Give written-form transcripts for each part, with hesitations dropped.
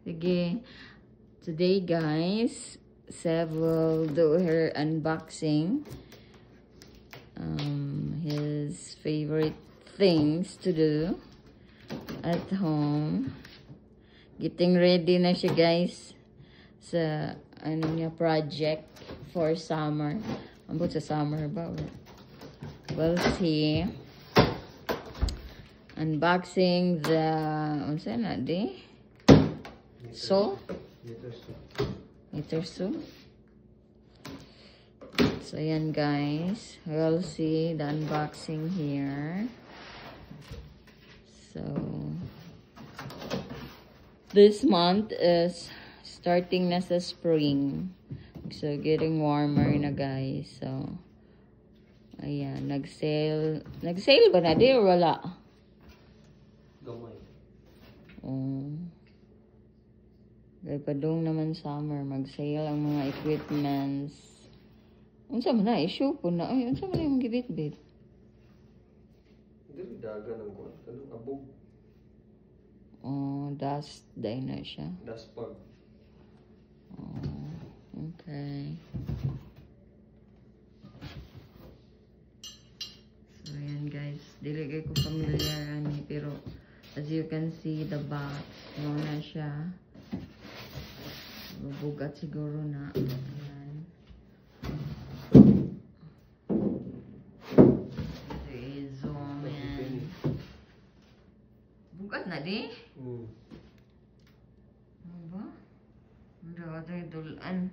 Sige. Today, guys, Sev will do her unboxing. His favorite things to do at home. Getting ready na siya, guys, sa ano niya project for summer. Ambot sa summer ba? We'll see. Unboxing the unsa na di? So yan, guys, we'll see the unboxing here. So this month is starting na sa spring, so getting warmer na, guys. So ayan, nag-sale ba na di or wala? Gamay. Kaya padung naman summer, mag-sale ang mga equipments. Unsa man na, issue po na. Ay, unsa man na yung gibit-bit? Dili daga ng kuwan. Anong abog? Dust. Day na siya. Dust pag. Okay. So, yan, guys. Dili kayo ko familiar ani, pero as you can see, the box, na siya. Bubugat siguro na. Ayan. Zoom in. Bugat na di? Ano ba? Ano ba ito dulan?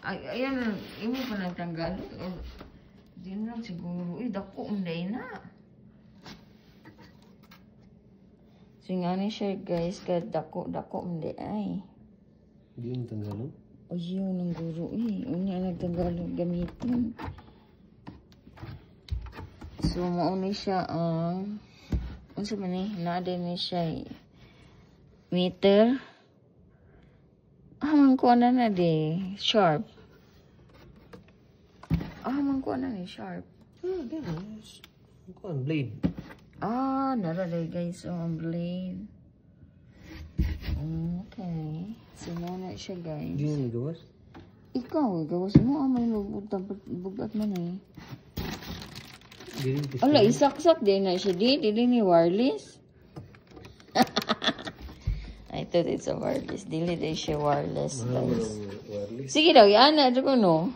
Ay, ayan, imo pa nagtanggal. Di na siguro. Dako umday na. Singani siya, guys, ka dako umday ay. Di yung tanggalon? O yun ang guro Unya nagtanggal gamitin. So mauni siya ang unsa man ni naada ni siya meter. Man ko na di sharp. Man ko na ni sharp. Kuwan, blade. Nara guys, ang blade. Okay. So, muna siya, guys. Di yung gawas? Ikaw, gawas mo. May bugat man eh. Ala, isaksak din na siya. Dili ni wireless. I thought it's a wireless. Dili din siya wireless, guys. Sige daw, yan na. Ito ko, no?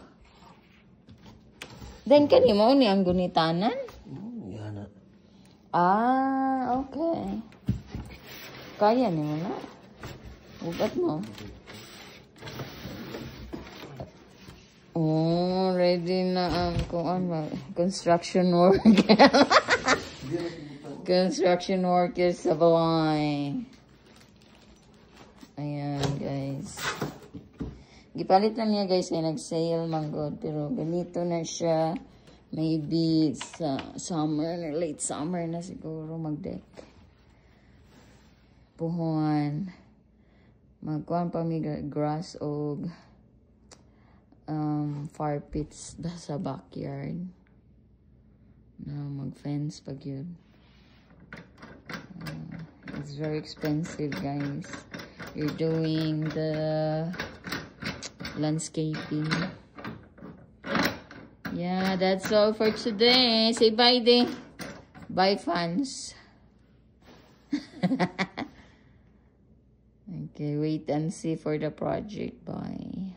Then, kanimo ni ang gunitanan? Yan na. Okay. Kaya ni mo na. Bugat mo. Ready na ang construction work. Construction workers sa balay. Ayan, guys. Gipalit lang niya, guys, ay nag-sale manggod. Pero ganito na siya. Maybe sa summer, late summer na siguro mag-deck. Puhuan. Magkuhan pa may grass o fire pits sa backyard. Mag-fence pag yun. It's very expensive, guys. You're doing the landscaping. Yeah, that's all for today. Say bye, day. Bye, fans. Okay, wait and see for the project. Bye.